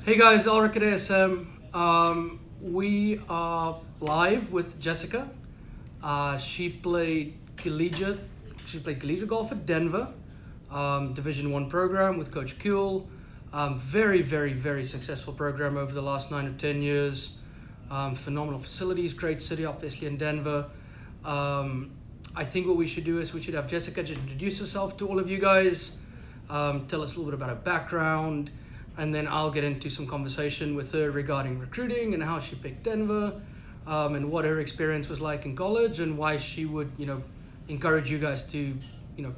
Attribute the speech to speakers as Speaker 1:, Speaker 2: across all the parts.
Speaker 1: Hey guys, Ulrich at ASM. We are live with Jessica. She played collegiate golf at Denver, Division 1 program with Coach Kuehl. Very successful program over the last 9 or 10 years. Phenomenal facilities, great city, obviously in Denver. I think what we should do is we should have Jessica just introduce herself to all of you guys, tell us a little bit about her background, and then I'll get into some conversation with her regarding recruiting and how she picked Denver, and what her experience was like in college and why she would, encourage you guys to,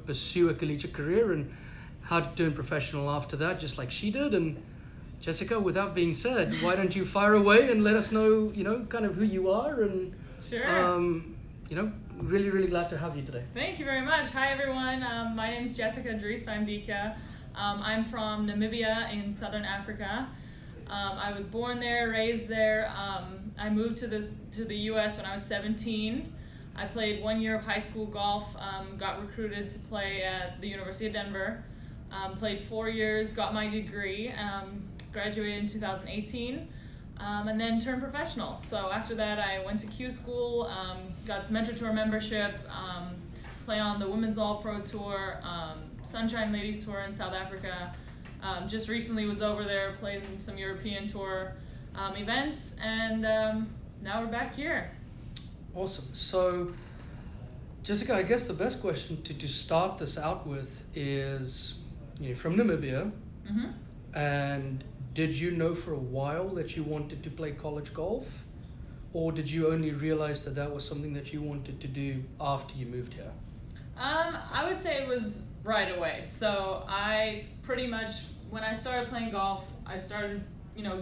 Speaker 1: pursue a collegiate career and how to turn professional after that, just like she did. And Jessica, with that being said, why don't you fire away and let us know, kind of who you are and,
Speaker 2: Sure.
Speaker 1: Really glad to have you today.
Speaker 2: Thank you very much. Hi everyone. My name is Jessica Dreesbeimkieke. I'm from Namibia in Southern Africa. I was born there, raised there. I moved to the U.S. when I was 17. I played 1 year of high school golf. Got recruited to play at the University of Denver. Played 4 years, got my degree. Graduated in 2018. And then turned professional. So after that, I went to Q School, got some Mentor Tour membership, play on the Women's All Pro Tour, Sunshine Ladies Tour in South Africa. Just recently was over there, played in some European Tour events, and now we're back here.
Speaker 1: Awesome. So, Jessica, I guess the best question to start this out with is, you're from Namibia,
Speaker 2: Mm-hmm.
Speaker 1: and did you know for a while that you wanted to play college golf? Or did you only realize that was something that you wanted to do after you moved here?
Speaker 2: I would say it was right away. So I pretty much, when I started playing golf, I started,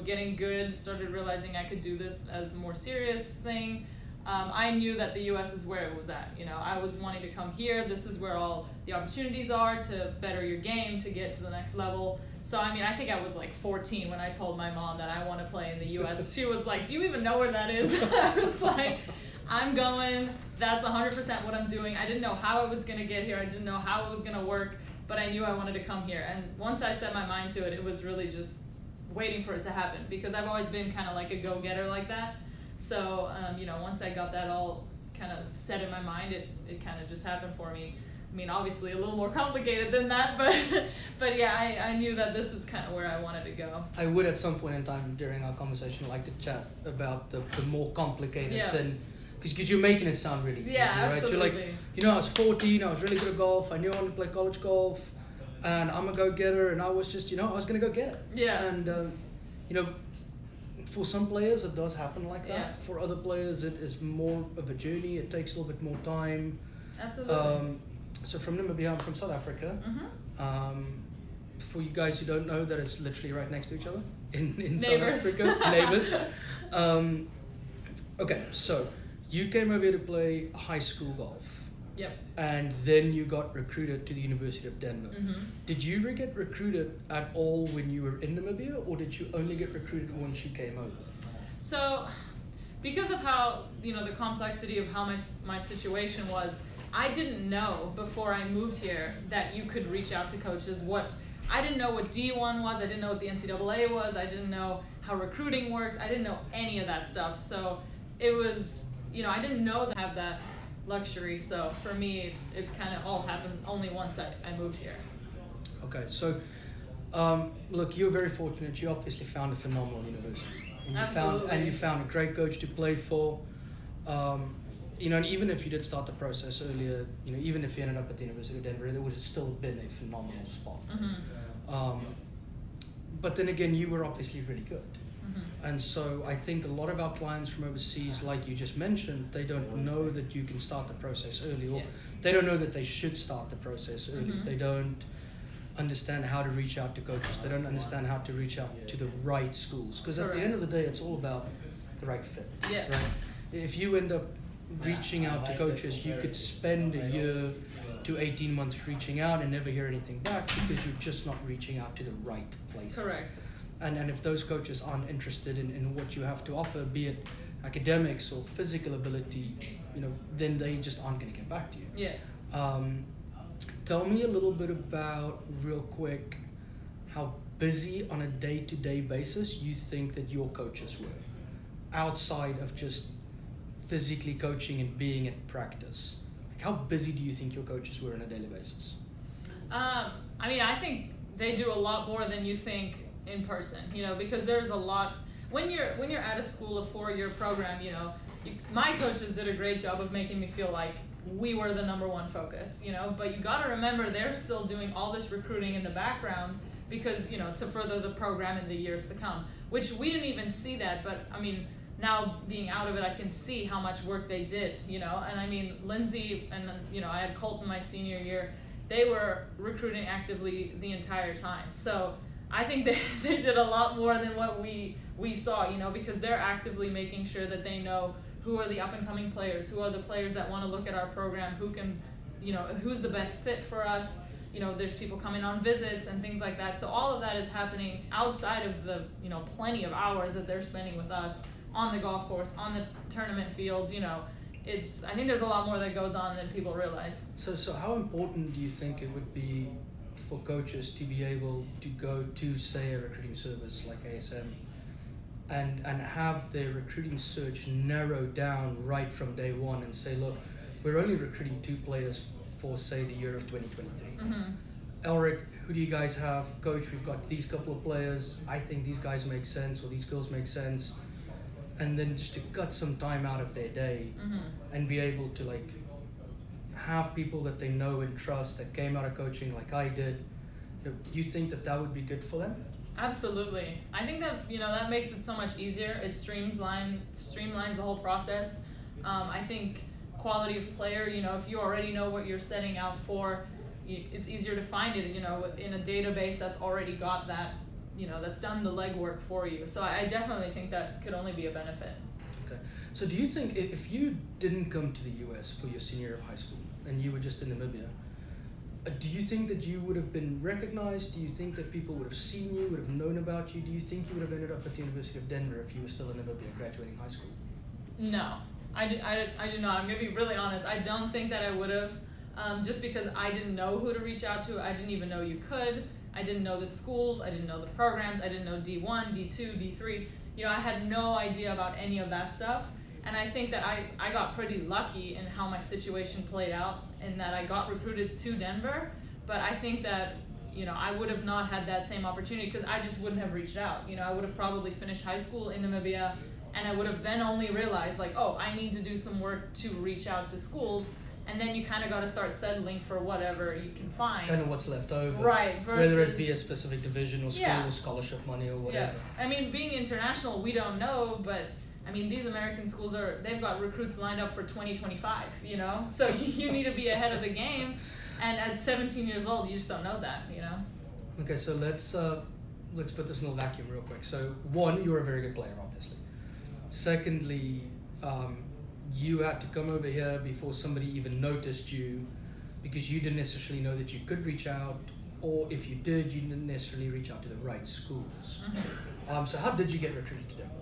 Speaker 2: getting good, started realizing I could do this as a more serious thing. I knew that the U.S. is where it was at. I was wanting to come here. This is where all the opportunities are to better your game, to get to the next level. So, I think I was like 14 when I told my mom that I want to play in the U.S. She was like, do you even know where that is? I was like, I'm going. That's 100% what I'm doing. I didn't know how I was going to get here. I didn't know how it was going to work, but I knew I wanted to come here. And once I set my mind to it, it was really just waiting for it to happen, because I've always been kind of like a go-getter like that. So, once I got that all kind of set in my mind, it kind of just happened for me. Obviously a little more complicated than that, but yeah, I knew that this was kind of where I wanted to go.
Speaker 1: I would at some point in time during our conversation like to chat about the more complicated than, because you're making it sound really easy, right?
Speaker 2: Absolutely.
Speaker 1: You're like, I was 14, I was really good at golf, I knew I wanted to play college golf, and I'm a go-getter, and I was just, I was going to go get it.
Speaker 2: Yeah.
Speaker 1: And, for some players it does happen like that.
Speaker 2: Yeah.
Speaker 1: For other players it is more of a journey, it takes a little bit more time.
Speaker 2: Absolutely.
Speaker 1: So from Namibia, I'm from South Africa.
Speaker 2: Mm-hmm.
Speaker 1: For you guys who don't know, that it's literally right next to each other in South
Speaker 2: Neighbors.
Speaker 1: Africa. Neighbors. Okay, so you came over here to play high school golf.
Speaker 2: Yep.
Speaker 1: And then you got recruited to the University of Denver.
Speaker 2: Mm-hmm.
Speaker 1: Did you ever get recruited at all when you were in Namibia, or did you only get recruited once you came over?
Speaker 2: So, because of how, the complexity of how my situation was, I didn't know before I moved here that you could reach out to coaches. I didn't know what D1 was, I didn't know what the NCAA was, I didn't know how recruiting works, I didn't know any of that stuff. So it was, I didn't know that I have that luxury. So for me, it kind of all happened only once I moved here.
Speaker 1: Okay, so look, you're very fortunate. You obviously found a phenomenal university. And you found a great coach to play for. And even if you did start the process earlier, even if you ended up at the University of Denver, it would have still been a phenomenal spot.
Speaker 2: Mm-hmm.
Speaker 1: But then again, you were obviously really good.
Speaker 2: Mm-hmm.
Speaker 1: And so I think a lot of our clients from overseas, like you just mentioned, they don't know that you can start the process early, or they don't know that they should start the process early.
Speaker 2: Mm-hmm.
Speaker 1: They don't understand how to reach out to coaches. They don't understand how to reach out to the right schools. Because at the end of the day, it's all about the right fit.
Speaker 2: Yeah.
Speaker 1: Right? If you end up reaching out to coaches, you could spend a year to 18 months reaching out and never hear anything back because you're just not reaching out to the right places.
Speaker 2: Correct.
Speaker 1: And if those coaches aren't interested in what you have to offer, be it academics or physical ability, then they just aren't going to get back to you.
Speaker 2: Yes.
Speaker 1: Tell me a little bit about, real quick, how busy on a day-to-day basis you think that your coaches were, outside of just physically coaching and being at practice? Like, how busy do you think your coaches were on a daily basis?
Speaker 2: I mean, I think they do a lot more than you think in person, you know, because there's a lot, when you're at a school, a 4-year program, you know, my coaches did a great job of making me feel like we were the number one focus, you know, but you got to remember they're still doing all this recruiting in the background because, you know, to further the program in the years to come, which we didn't even see that, but I mean, now being out of it, I can see how much work they did, you know, and I mean, Lindsay and, you know, I had Colton my senior year, they were recruiting actively the entire time. So I think they did a lot more than what we saw, you know, because they're actively making sure that they know who are the up-and-coming players, who are the players that want to look at our program, who can, you know, who's the best fit for us. You know, there's people coming on visits and things like that. So all of that is happening outside of the, you know, plenty of hours that they're spending with us on the golf course, on the tournament fields, you know. I think there's a lot more that goes on than people realize.
Speaker 1: So how important do you think it would be for coaches to be able to go to, say, a recruiting service like ASM and have their recruiting search narrowed down right from day one and say, look, we're only recruiting 2 players for, say, the year of 2023.
Speaker 2: Mm-hmm.
Speaker 1: Elric, who do you guys have? Coach, we've got these couple of players. I think these guys make sense, or these girls make sense. And then just to cut some time out of their day and be able to, like, have people that they know and trust that came out of coaching like I did. You know, do you think that would be good for them?
Speaker 2: Absolutely. I think that, you know, that makes it so much easier. It streamlines the whole process. I think quality of player, you know, if you already know what you're setting out for, it's easier to find it, you know, in a database that's already got that, you know, that's done the legwork for you. So I definitely think that could only be a benefit.
Speaker 1: Okay. So do you think if you didn't come to the US for your senior year of high school and you were just in Namibia, do you think that you would have been recognized? Do you think that people would have seen you, would have known about you? Do you think you would have ended up at the University of Denver if you were still in Namibia graduating high school?
Speaker 2: No, I do not. I'm going to be really honest. I don't think that I would have, just because I didn't know who to reach out to. I didn't even know you could. I didn't know the schools. I didn't know the programs. I didn't know D1, D2, D3. You know, I had no idea about any of that stuff. And I think that I got pretty lucky in how my situation played out, in that I got recruited to Denver. But I think that, you know, I would have not had that same opportunity because I just wouldn't have reached out. You know, I would have probably finished high school in Namibia, and I would have then only realized, like, oh, I need to do some work to reach out to schools. And then you kind of got to start settling for whatever you can find.
Speaker 1: Kind of what's left over.
Speaker 2: Right. Versus,
Speaker 1: whether it be a specific division or school or scholarship money or whatever.
Speaker 2: Yeah. I mean, being international, we don't know, but I mean, these American schools they've got recruits lined up for 2025, you know? So you need to be ahead of the game. And at 17 years old, you just don't know that, you know?
Speaker 1: Okay, so let's put this in a vacuum real quick. So one, you're a very good player, obviously. Secondly, you had to come over here before somebody even noticed you because you didn't necessarily know that you could reach out, or if you did, you didn't necessarily reach out to the right schools. So how did you get recruited to Denver?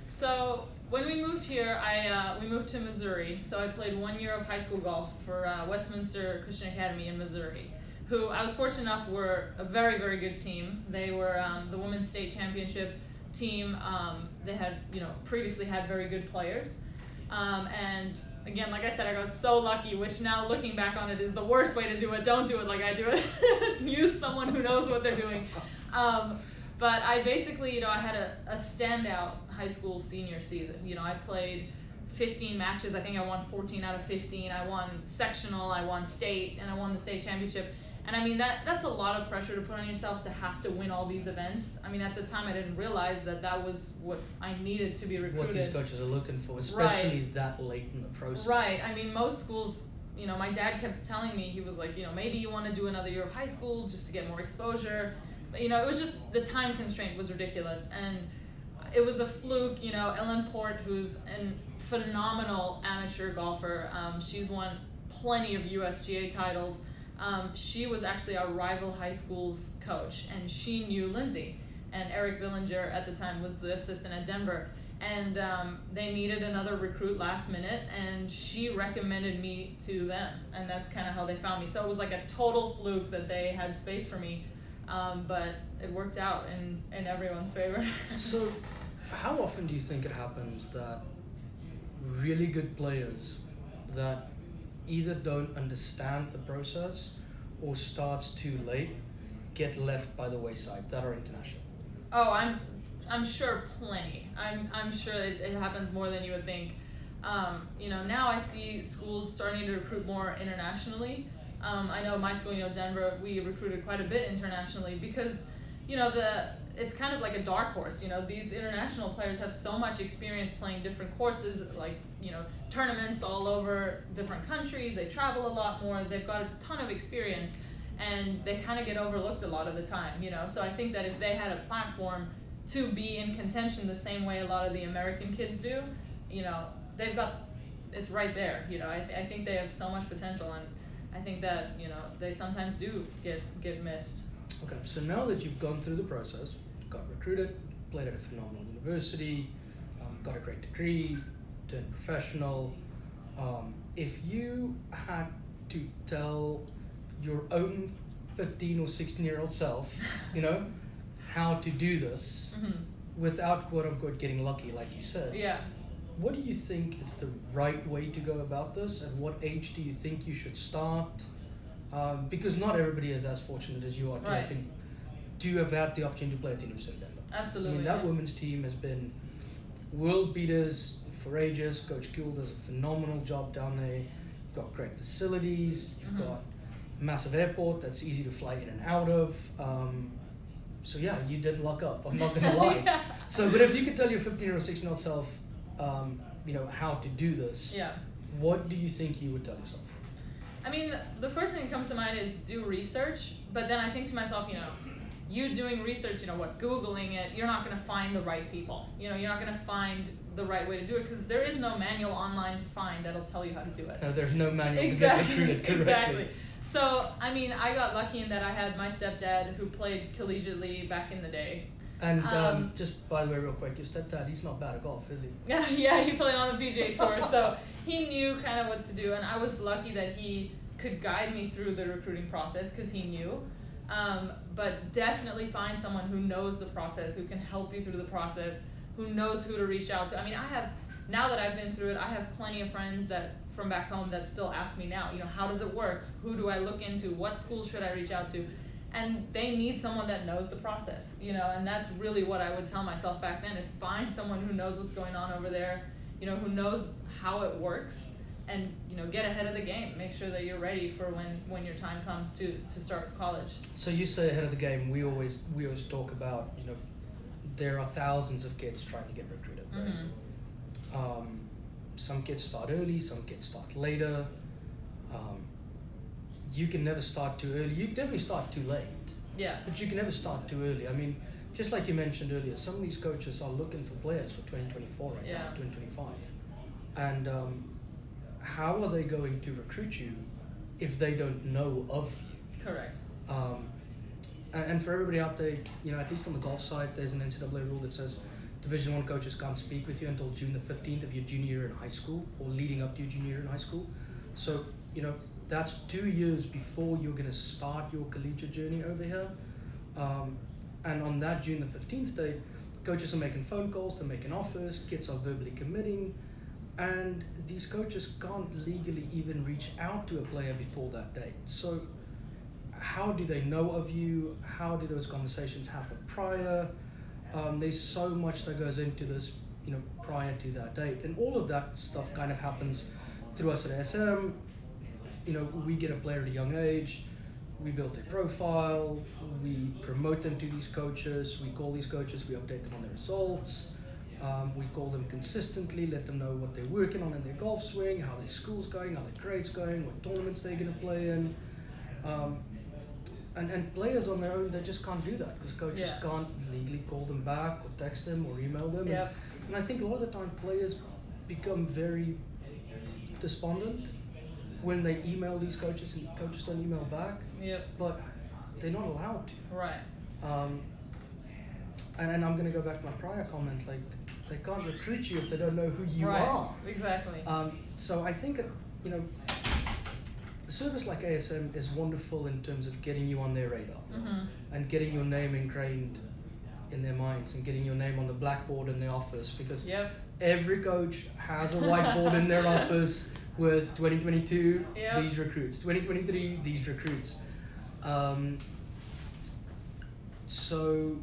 Speaker 2: So when we moved here, we moved to Missouri. So I played 1 year of high school golf for Westminster Christian Academy in Missouri, who I was fortunate enough were a very, very good team. They were the women's state championship team. They had, you know, previously had very good players. And again, like I said, I got so lucky, which now looking back on it is the worst way to do it. Don't do it like I do it. Use someone who knows what they're doing. But I basically, you know, I had a standout high school senior season. You know, I played 15 matches. I think I won 14 out of 15. I won sectional, I won state, and I won the state championship. And I mean, that's a lot of pressure to put on yourself, to have to win all these events. I mean, at the time I didn't realize that was what I needed to be recruited.
Speaker 1: What these coaches are looking for, especially that late in the process.
Speaker 2: Right. I mean, most schools, you know, my dad kept telling me, he was like, you know, maybe you want to do another year of high school just to get more exposure. But, you know, it was just, the time constraint was ridiculous. And it was a fluke. You know, Ellen Port, who's a phenomenal amateur golfer, she's won plenty of USGA titles. She was actually our rival high school's coach, and she knew Lindsay. And Eric Villinger at the time was the assistant at Denver. And they needed another recruit last minute, and she recommended me to them. And that's kind of how they found me. So it was like a total fluke that they had space for me. But it worked out in everyone's favor.
Speaker 1: So, how often do you think it happens that really good players that either don't understand the process or starts too late get left by the wayside that are international?
Speaker 2: Oh, I'm sure plenty. I'm sure it happens more than you would think. Now I see schools starting to recruit more internationally. I know my school, Denver, we recruited quite a bit internationally because, it's kind of like a dark horse. These international players have so much experience playing different courses, like, tournaments all over different countries. They travel a lot more. They've got a ton of experience, and they kind of get overlooked a lot of the time, So I think that if they had a platform to be in contention the same way a lot of the American kids do, they've got, it's right there. I think they have so much potential, and I think that, they sometimes do get missed.
Speaker 1: Okay, so now that you've gone through the process, got recruited, played at a phenomenal university, got a great degree, turned professional, if you had to tell your own 15 or 16-year-old self, how to do this without quote-unquote getting lucky, like you said, what do you think is the right way to go about this? At what age do you think you should start? Because not everybody is as fortunate as you are to have had the opportunity to play at the University of Denver.
Speaker 2: Absolutely.
Speaker 1: I mean, that women's team has been world beaters for ages. Coach Kuhl does a phenomenal job down there. You've got great facilities. You've got a massive airport that's easy to fly in and out of. So yeah, you did luck up. I'm not gonna lie. So, but if you could tell your 15 or 16-year-old self, how to do this, what do you think you would tell yourself?
Speaker 2: I mean, the first thing that comes to mind is do research, but then I think to myself, you doing research, Googling it, you're not going to find the right people. You're not going to find the right way to do it because there is no manual online to find that'll tell you how to do it.
Speaker 1: No, there's no manual to get recruited correctly.
Speaker 2: Exactly. So, I mean, I got lucky in that I had my stepdad who played collegiately back in the day.
Speaker 1: And just by the way, real quick, your stepdad, he's not bad at golf, is he?
Speaker 2: Yeah, he played on the PGA Tour, so he knew kind of what to do, and I was lucky that he could guide me through the recruiting process because he knew. But definitely find someone who knows the process, who can help you through the process, who knows who to reach out to. I mean, now that I've been through it, I have plenty of friends that from back home that still ask me now, how does it work? Who do I look into? What school should I reach out to? And they need someone that knows the process, and that's really what I would tell myself back then is find someone who knows what's going on over there, who knows how it works, and, get ahead of the game. Make sure that you're ready for when your time comes to start college.
Speaker 1: So you say ahead of the game, we always talk about, there are thousands of kids trying to get recruited, right? Some kids start early, some kids start later. You can never start too early. You definitely start too late.
Speaker 2: Yeah.
Speaker 1: But you can never start too early. I mean, just like you mentioned earlier, some of these coaches are looking for players for 2024 right now, 2025. And how are they going to recruit you if they don't know of you?
Speaker 2: Correct.
Speaker 1: And for everybody out there, at least on the golf side, there's an NCAA rule that says Division I coaches can't speak with you until June the 15th of your junior year in high school or leading up to your junior year in high school. So, that's 2 years before you're going to start your collegiate journey over here. And on that June the 15th day, coaches are making phone calls, they're making offers, kids are verbally committing, and these coaches can't legally even reach out to a player before that date. So how do they know of you? How do those conversations happen prior? There's so much that goes into this, prior to that date. And all of that stuff kind of happens through us at ASM. We get a player at a young age, we build their profile, we promote them to these coaches, we call these coaches, we update them on their results, we call them consistently, let them know what they're working on in their golf swing, how their school's going, how their grade's going, what tournaments they're going to play in. And players on their own, they just can't do that because coaches can't legally call them back or text them or email them. And I think a lot of the time players become very despondent when they email these coaches and coaches don't email back. But they're not allowed to.
Speaker 2: Right.
Speaker 1: And I'm going to go back to my prior comment, like they can't recruit you if they don't know who you are.
Speaker 2: Exactly.
Speaker 1: So I think, a service like ASM is wonderful in terms of getting you on their radar
Speaker 2: Mm-hmm.
Speaker 1: and getting your name ingrained in their minds and getting your name on the blackboard in the office, because
Speaker 2: Yep.
Speaker 1: every coach has a whiteboard in their office with 2022
Speaker 2: Yep.
Speaker 1: these recruits, 2023 these recruits. So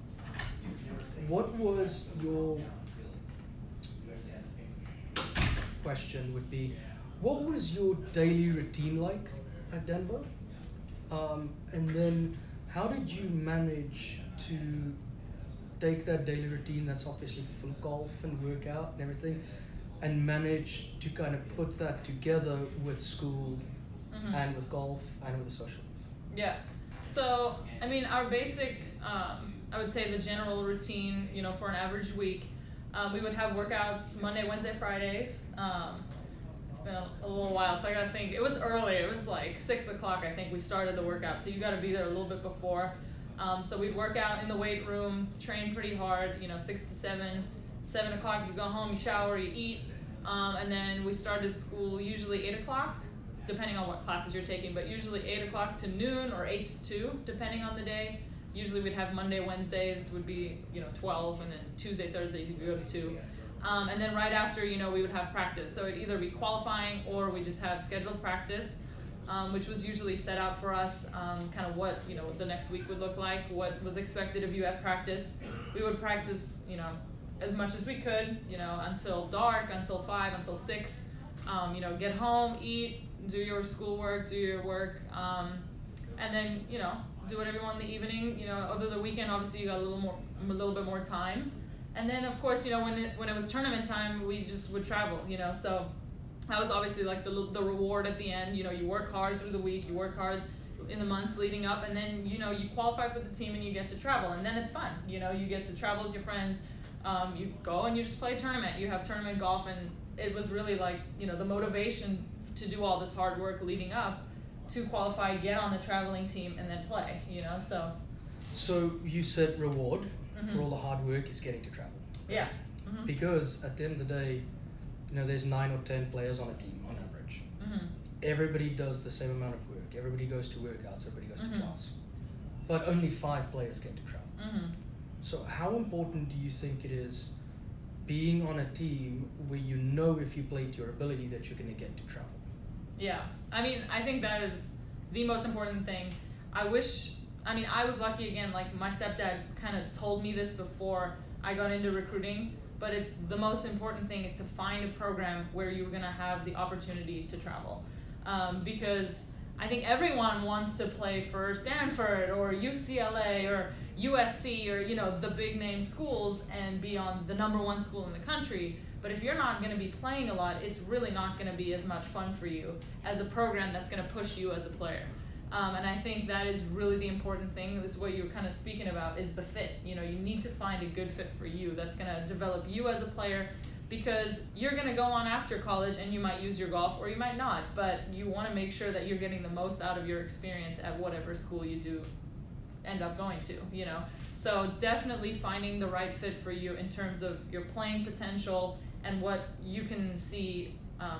Speaker 1: what was your question would be, what was your daily routine like at Denver? And then how did you manage to take that daily routine that's obviously full of golf and workout and everything, and manage to kind of put that together with school
Speaker 2: Mm-hmm.
Speaker 1: and with golf and with the social life?
Speaker 2: Yeah. So, I mean, our basic, I would say the general routine, you know, for an average week, we would have workouts Monday, Wednesday, Fridays. It's been a little while, so I gotta think. It was early. It was like 6 o'clock, I think, we started the workout. So you gotta be there a little bit before. So we'd work out in the weight room, train pretty hard, you know, 6 to 7. 7 o'clock, you go home, you shower, you eat. And then we started school usually 8 o'clock, depending on what classes you're taking, but usually 8 o'clock to noon or 8 to 2, depending on the day. Usually we'd have Monday, Wednesdays would be, you know, 12, and then Tuesday, Thursday, you could go to 2. And then right after, you know, we would have practice. So it'd either be qualifying or we just have scheduled practice, which was usually set out for us, kind of what, you know, the next week would look like, what was expected of you at practice. We would practice, you know, as much as we could, you know, until dark, until 5, until 6. You know, get home, eat, do your schoolwork, do your work, and then, you know, do whatever you want in the evening. You know, over the weekend, obviously, you got a little bit more time. And then, of course, you know, when it was tournament time, we just would travel. You know, so that was obviously like the reward at the end. You know, you work hard through the week, you work hard in the months leading up, and then, you know, you qualify for the team and you get to travel, and then it's fun. You know, you get to travel with your friends. You go and you just play a tournament. You have tournament golf, and it was really like, you know, the motivation to do all this hard work leading up to qualify, get on the traveling team, and then play, you know, so.
Speaker 1: So you said reward
Speaker 2: Mm-hmm.
Speaker 1: for all the hard work is getting to travel. Right?
Speaker 2: Yeah. Mm-hmm.
Speaker 1: Because at the end of the day, you know, there's 9 or 10 players on a team on average.
Speaker 2: Mm-hmm.
Speaker 1: Everybody does the same amount of work. Everybody goes to workouts, everybody goes
Speaker 2: Mm-hmm.
Speaker 1: to class. But only 5 players get to travel.
Speaker 2: Mm-hmm.
Speaker 1: So how important do you think it is being on a team where you know if you play to your ability that you're going to get to travel?
Speaker 2: Yeah, I mean, I think that is the most important thing. I was lucky again, like my stepdad kind of told me this before I got into recruiting, but it's the most important thing is to find a program where you're gonna have the opportunity to travel. Because I think everyone wants to play for Stanford or UCLA or USC or, you know, the big name schools and be on the #1 school in the country. But if you're not going to be playing a lot, it's really not going to be as much fun for you as a program that's going to push you as a player. And I think that is really the important thing. This is what you were kind of speaking about, is the fit. You know, you need to find a good fit for you that's going to develop you as a player, because you're going to go on after college and you might use your golf or you might not, but you want to make sure that you're getting the most out of your experience at whatever school you do end up going to, you know. So definitely finding the right fit for you in terms of your playing potential and what you can see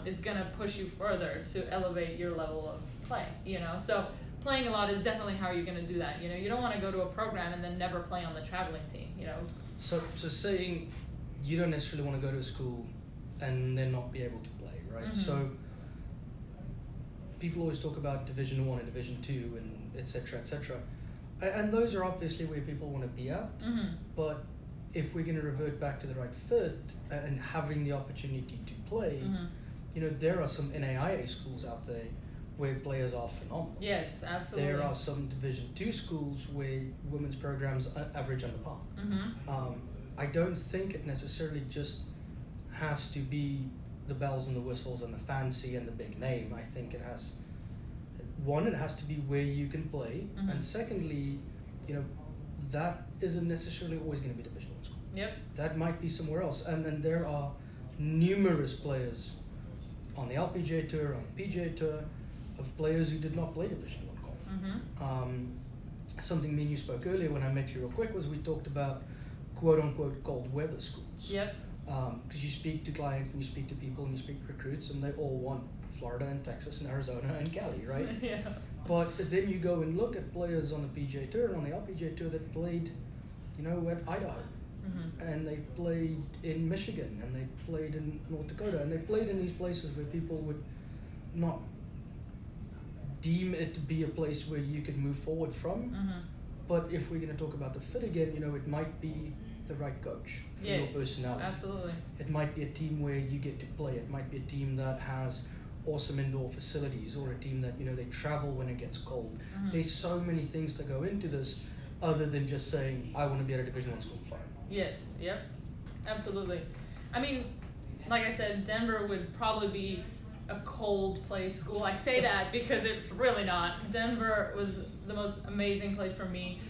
Speaker 2: is going to push you further to elevate your level of play, you know. So playing a lot is definitely how you're going to do that, you know. You don't want to go to a program and then never play on the traveling team, you know.
Speaker 1: So saying you don't necessarily want to go to a school and then not be able to play, right?
Speaker 2: Mm-hmm.
Speaker 1: So people always talk about Division 1 and Division 2 and et cetera, and those are obviously where people want to be at.
Speaker 2: Mm-hmm.
Speaker 1: But if we're going to revert back to the right fit and having the opportunity to play,
Speaker 2: Mm-hmm.
Speaker 1: you know, there are some NAIA schools out there where players are phenomenal.
Speaker 2: Yes, absolutely.
Speaker 1: There are some Division 2 schools where women's programs average under par.
Speaker 2: Mm-hmm.
Speaker 1: I don't think it necessarily just has to be the bells and the whistles and the fancy and the big name. I think it has, one, it has to be where you can play,
Speaker 2: Mm-hmm.
Speaker 1: and secondly, you know, that isn't necessarily always going to be Division 1 school.
Speaker 2: Yep.
Speaker 1: That might be somewhere else, and there are numerous players on the LPGA Tour, on the PGA Tour, of players who did not play Division 1 golf.
Speaker 2: Mm-hmm.
Speaker 1: Something me and you spoke earlier when I met you real quick was we talked about quote-unquote cold weather schools.
Speaker 2: Yep.
Speaker 1: Because you speak to clients and you speak to people and you speak to recruits, and they all want Florida and Texas and Arizona and Cali, right?
Speaker 2: Yeah.
Speaker 1: But then you go and look at players on the PGA Tour and on the LPGA Tour that played, you know, at Idaho, and they played in Michigan, and they played in North Dakota, and they played in these places where people would not deem it to be a place where you could move forward from. But if we're going to talk about the fit again, you know, it might be the right coach for your personality.
Speaker 2: Absolutely.
Speaker 1: It might be a team where you get to play. It might be a team that has awesome indoor facilities, or a team that, you know, they travel when it gets cold. There's so many things that go into this, other than just saying, I want to be at a Division I school. Fine.
Speaker 2: Yes. Yep. Absolutely. I mean, like I said, Denver would probably be a cold place school. I say that because it's really not. Denver was the most amazing place for me.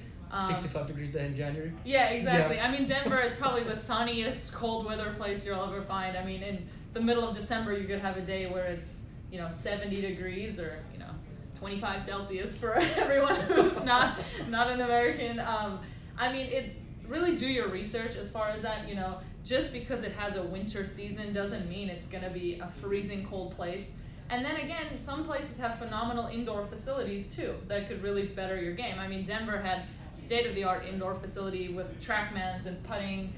Speaker 1: 65 degrees day in January.
Speaker 2: Yeah, exactly.
Speaker 1: Yeah.
Speaker 2: I mean, Denver is probably the sunniest cold weather place you'll ever find. I mean, in the middle of December, you could have a day where it's, you know, 70 degrees or, you know, 25 Celsius for everyone who's not an American. I mean, it really do your research as far as that, you know, just because it has a winter season doesn't mean it's going to be a freezing cold place. And then again, some places have phenomenal indoor facilities too that could really better your game. I mean, Denver had state-of-the-art indoor facility with trackmans and putting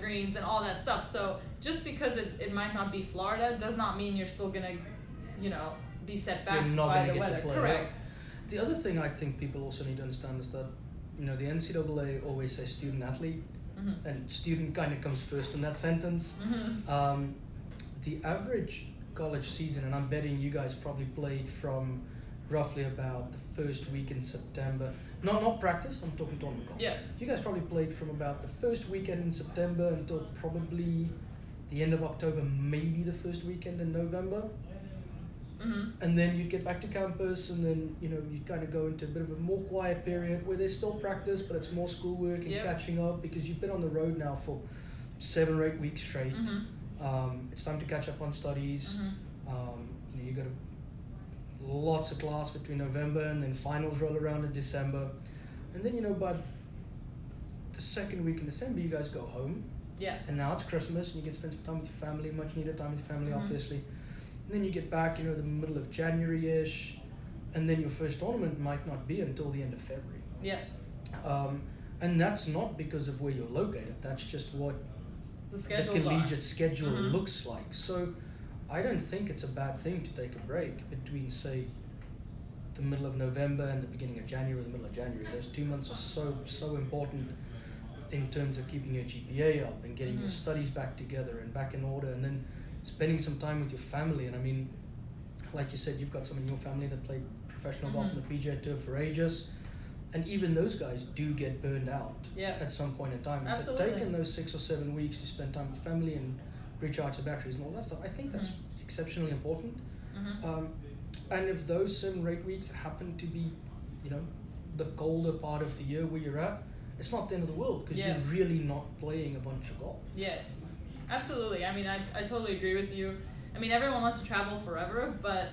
Speaker 2: greens and all that stuff. So just because it might not be Florida does not mean you're still going to, you know, be set back by the weather. Correct.
Speaker 1: The other thing I think people also need to understand is that, you know, the NCAA always says student athlete, and student kind of comes first in that sentence. The average college season, and I'm betting you guys probably played from roughly about the first week in September. Not practice, I'm talking tournament golf.
Speaker 2: Yeah.
Speaker 1: You guys probably played from about the first weekend in September until probably the end of October, maybe the first weekend in November. And then you'd get back to campus, and then, you know, you'd kind of go into a bit of a more quiet period where there's still practice, but it's more schoolwork and catching up, because you've been on the road now for 7 or 8 weeks straight. It's time to catch up on studies. You know, you got lots of class between November, and then finals roll around in December. And then, you know, by the second week in December, you guys go home.
Speaker 2: Yeah.
Speaker 1: And now it's Christmas, and you get to spend some time with your family, much needed time with your family, obviously. And then you get back, you know, the middle of January-ish, and then your first tournament might not be until the end of February.
Speaker 2: Yeah.
Speaker 1: And that's not because of where you're located. That's just what
Speaker 2: the
Speaker 1: collegiate schedule looks like. So I don't think it's a bad thing to take a break between, say, the middle of November and the beginning of January, or the middle of January. Those 2 months are so important in terms of keeping your GPA up and getting your studies back together and back in order, and then spending some time with your family. And I mean, like you said, you've got some in your family that played professional golf on the PGA Tour for ages, and even those guys do get burned out at some point in time. And so taking those 6 or 7 weeks to spend time with family and recharge the batteries and all that stuff, I think that's exceptionally important. And if those 7 or 8 weeks happen to be, you know, the colder part of the year where you're at, it's not the end of the world, because you're really not playing a bunch of golf.
Speaker 2: Yes, absolutely. I mean, I totally agree with you. I mean, everyone wants to travel forever, but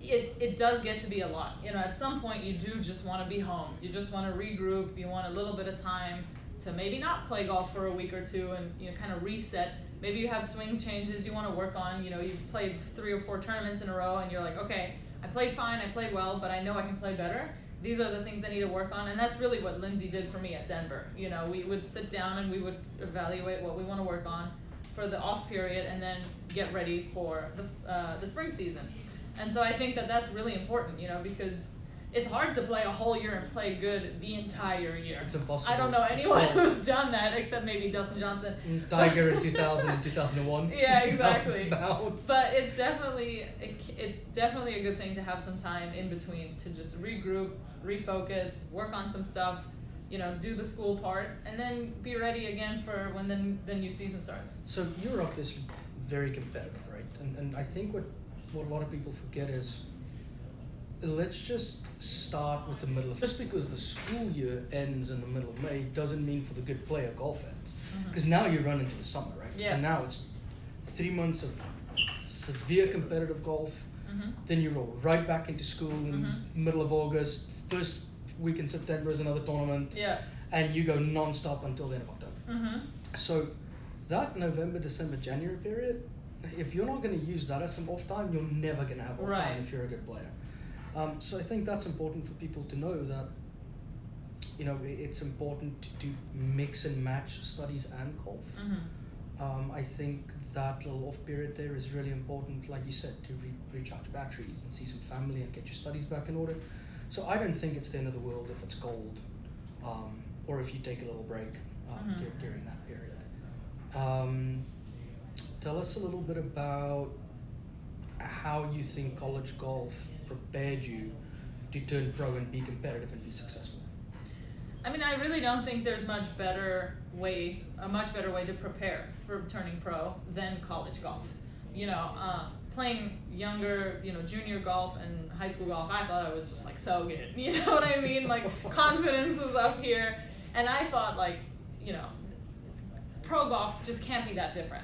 Speaker 2: it does get to be a lot. You know, at some point you do just want to be home. You just want to regroup. You want a little bit of time to maybe not play golf for a week or two and, you know, kind of reset. Maybe you have swing changes you want to work on. You know, you've played 3 or 4 tournaments in a row and you're like, okay, I played fine, I played well, but I know I can play better. These are the things I need to work on, and that's really what Lindsay did for me at Denver. You know, we would sit down and we would evaluate what we want to work on for the off period, and then get ready for the spring season. And so I think that that's really important, you know, because it's hard to play a whole year and play good the entire year.
Speaker 1: It's impossible.
Speaker 2: I don't know anyone who's done that except maybe Dustin Johnson.
Speaker 1: Tiger in 2000 and 2001.
Speaker 2: Yeah, exactly.
Speaker 1: About.
Speaker 2: But it's definitely a good thing to have some time in between to just regroup, refocus, work on some stuff, you know, do the school part, and then be ready again for when the new season starts.
Speaker 1: So Europe is very competitive, right? And I think what a lot of people forget is, let's just start with the middle of, just because the school year ends in the middle of May doesn't mean for the good player golf ends. Because now you run into the summer, right?
Speaker 2: Yeah.
Speaker 1: And now it's 3 months of severe competitive golf. Then you roll right back into school in the middle of August. First week in September is another tournament.
Speaker 2: Yeah.
Speaker 1: And you go non-stop until the end of October. So that November, December, January period, if you're not going to use that as some off time, you're never going to have off
Speaker 2: Right.
Speaker 1: time if you're a good player. So I think that's important for people to know that, it's important to do mix and match studies and golf. I think that little off period there is really important, like you said, to recharge batteries and see some family and get your studies back in order. So I don't think it's the end of the world if it's cold, or if you take a little break during that period. Tell us a little bit about how you think college golf prepared you to turn pro and be competitive and be successful.
Speaker 2: I mean, I really don't think there's a much better way to prepare for turning pro than college golf. Playing younger, junior golf and high school golf, I thought I was just like so good. You know what I mean? Like confidence was up here, and I thought pro golf just can't be that different.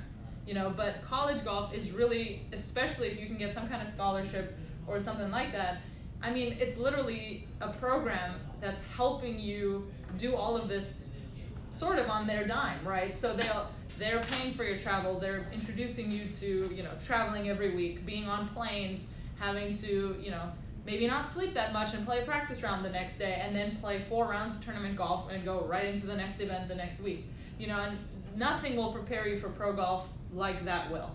Speaker 2: But college golf is really, especially if you can get some kind of scholarship or something like that. I mean, it's literally a program that's helping you do all of this sort of on their dime, right? So they're paying for your travel, they're introducing you to, traveling every week, being on planes, having to, maybe not sleep that much and play a practice round the next day and then play 4 rounds of tournament golf and go right into the next event the next week. And nothing will prepare you for pro golf like that will,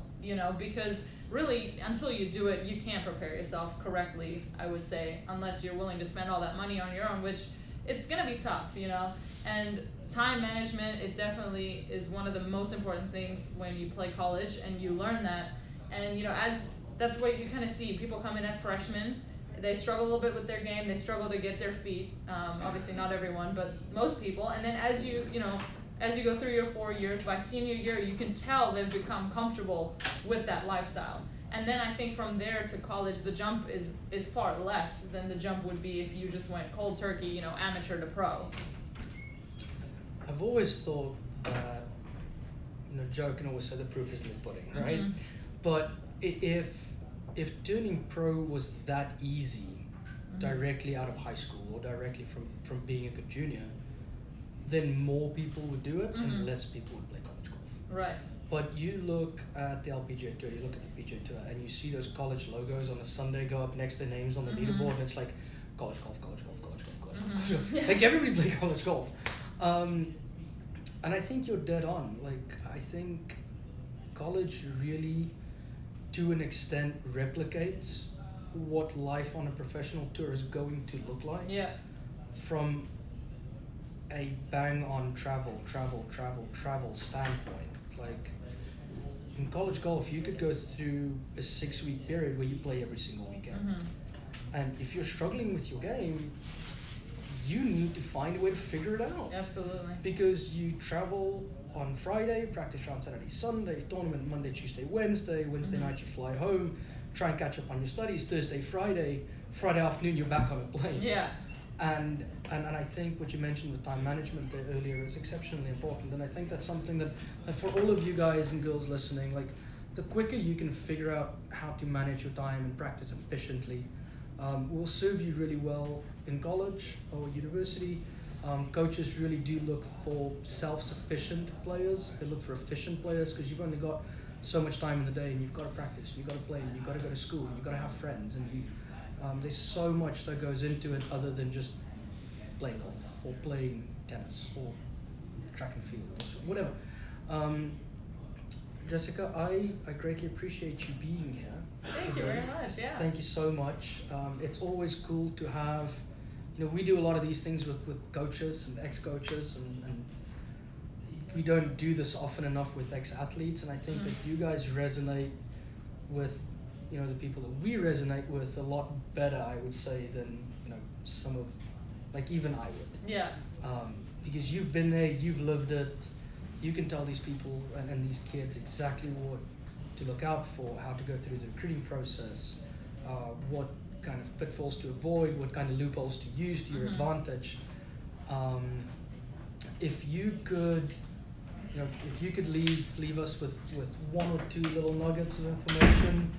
Speaker 2: because really, until you do it, you can't prepare yourself correctly, I would say, unless you're willing to spend all that money on your own, which it's going to be tough, And time management, it definitely is one of the most important things when you play college, and you learn that. And, that's what you kind of see. People come in as freshmen, they struggle a little bit with their game, they struggle to get their feet. Obviously not everyone, but most people. And then as you go through your 4 years, by senior year, you can tell they've become comfortable with that lifestyle. And then I think from there to college, the jump is far less than the jump would be if you just went cold turkey, amateur to pro.
Speaker 1: I've always thought that, Joe can always say the proof is in the pudding, right?
Speaker 2: Mm-hmm.
Speaker 1: But if turning pro was that easy directly out of high school or directly from being a good junior, then more people would do it and less people would play college golf.
Speaker 2: Right.
Speaker 1: But you look at the LPGA Tour, you look at the PGA Tour, and you see those college logos on a Sunday go up next to their names on the leaderboard, and it's like college golf, college golf, college golf, college golf, college golf. Like everybody play college golf. And I think you're dead on. Like, I think college really, to an extent, replicates what life on a professional tour is going to look like.
Speaker 2: Yeah.
Speaker 1: From a bang on travel standpoint. Like, in college golf, you could go through a 6-week period where you play every single weekend. And if you're struggling with your game, you need to find a way to figure it out.
Speaker 2: Absolutely.
Speaker 1: Because you travel on Friday, practice round Saturday, Sunday, tournament Monday, Tuesday, Wednesday night you fly home, try and catch up on your studies, Thursday, Friday afternoon you're back on a plane.
Speaker 2: Yeah.
Speaker 1: And I think what you mentioned with time management there earlier is exceptionally important, and I think that's something that for all of you guys and girls listening, like, the quicker you can figure out how to manage your time and practice efficiently will serve you really well in college or university. Coaches really do look for self-sufficient players. They look for efficient players because you've only got so much time in the day, and you've got to practice, you've got to play, you've got to go to school, you've got to have friends, and there's so much that goes into it other than just playing golf or playing tennis or track and field or whatever. Jessica, I greatly appreciate you being here.
Speaker 2: Thank you very much. Yeah.
Speaker 1: Thank you so much. It's always cool to have, we do a lot of these things with coaches and ex-coaches, and we don't do this often enough with ex-athletes, and I think that you guys resonate with the people that we resonate with a lot better, I would say, than some of, like, even I would.
Speaker 2: Yeah.
Speaker 1: Because you've been there, you've lived it, you can tell these people and these kids exactly what to look out for, how to go through the recruiting process, what kind of pitfalls to avoid, what kind of loopholes to use to your advantage. If you could leave us with 1 or 2 little nuggets of information,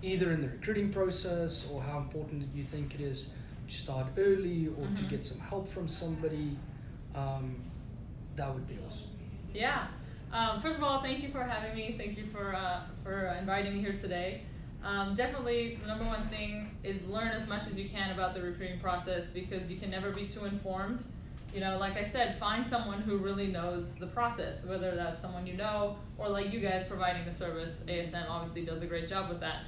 Speaker 1: either in the recruiting process or how important you think it is to start early or to get some help from somebody, that would be awesome.
Speaker 2: Yeah. First of all, thank you for having me. Thank you for inviting me here today. Definitely, the number one thing is learn as much as you can about the recruiting process, because you can never be too informed. You know, like I said, find someone who really knows the process, whether that's someone you know or like you guys providing the service. ASM obviously does a great job with that.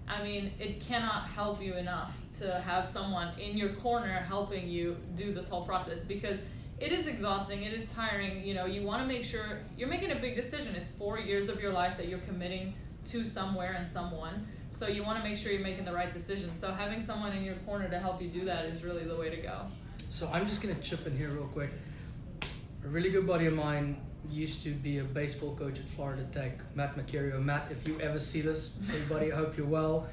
Speaker 2: I mean, it cannot help you enough to have someone in your corner helping you do this whole process, because it is exhausting, it is tiring. You know, you want to make sure you're making a big decision. It's 4 years of your life that you're committing to somewhere and someone. So you want to make sure you're making the right decision. So having someone in your corner to help you do that is really the way to go. So
Speaker 1: I'm just going to chip in here real quick. A really good buddy of mine used to be a baseball coach at Florida Tech, Matt Mercurio. Matt, if you ever see this, hey buddy, I hope you're well.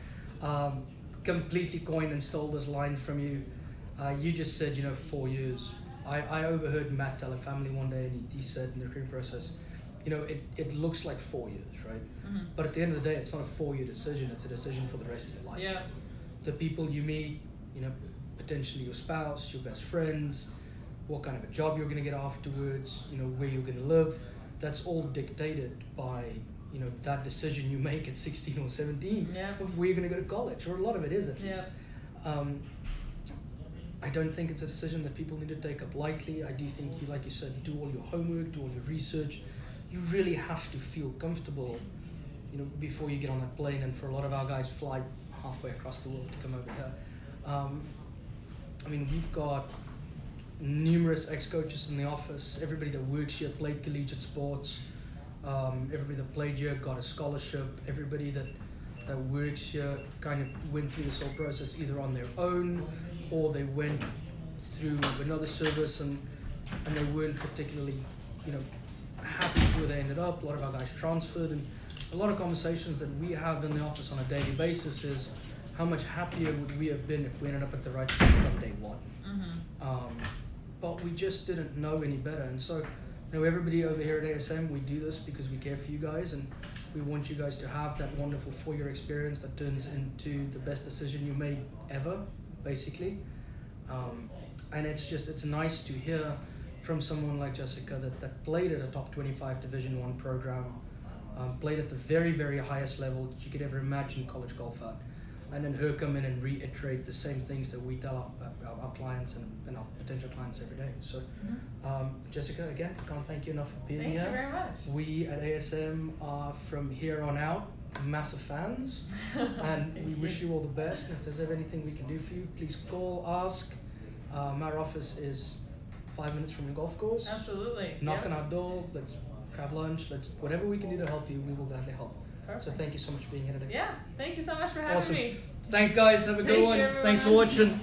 Speaker 1: Completely coined and stole this line from you. You just said, 4 years. I overheard Matt tell a family one day, and he said in the recruiting process, it looks like 4 years, right? Mm-hmm. But at the end of the day, it's not a 4-year decision, it's a decision for the rest of your life.
Speaker 2: Yeah.
Speaker 1: The people you meet, potentially your spouse, your best friends, what kind of a job you're going to get afterwards, where you're going to live, that's all dictated by, that decision you make at 16 or 17 of where you're going to go to college, or a lot of it is at least. I don't think it's a decision that people need to take up lightly. I do think you, like you said, do all your homework, do all your research. You really have to feel comfortable, before you get on that plane. And for a lot of our guys, fly halfway across the world to come over here. We've got numerous ex-coaches in the office. Everybody that works here played collegiate sports. Everybody that played here got a scholarship. Everybody that works here kind of went through this whole process either on their own, or they went through another service and they weren't particularly, happy where they ended up. A lot of our guys transferred, and a lot of conversations that we have in the office on a daily basis is how much happier would we have been if we ended up at the right spot from day one. Mm-hmm. But we just didn't know any better. And so, everybody over here at ASM, we do this because we care for you guys, and we want you guys to have that wonderful 4-year experience that turns into the best decision you made ever, basically. And it's nice to hear from someone like Jessica that played at a top 25 Division I program, played at the very, very highest level that you could ever imagine college golf at, and then her come in and reiterate the same things that we tell our clients and our potential clients every day. So, Jessica, again, I can't thank you enough for being here.
Speaker 2: Thank you very much.
Speaker 1: We at ASM are, from here on out, massive fans, and we wish you all the best. And if there's ever anything we can do for you, please call, ask. Our office is 5 minutes from the golf course.
Speaker 2: Absolutely.
Speaker 1: Knock on our door, let's grab lunch, whatever we can do to help you, we will gladly help. Perfect. So thank you so much for being here today.
Speaker 2: Yeah, thank you so much for having me.
Speaker 1: Thanks guys, have a good one.
Speaker 2: Thanks for
Speaker 1: watching.